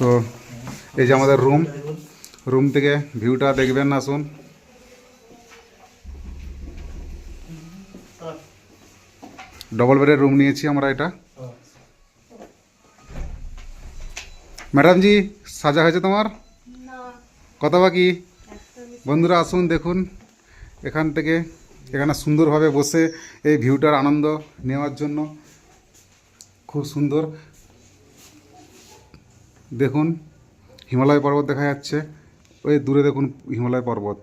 তো এই যে আমাদের রুম থেকে ভিউটা দেখবেন, আসুন। ডবল বেডের রুম নিয়েছি আমরা এটা। ম্যাডাম জি, সাজা হয়েছে তোমার? কত বাকি? বন্ধুরা আসুন দেখুন, এখানে সুন্দরভাবে বসে এই ভিউটার আনন্দ নেওয়ার জন্য খুব সুন্দর। দেখুন হিমালয় পর্বত দেখা যাচ্ছে, ওই দূরে দেখুন হিমালয় পর্বত।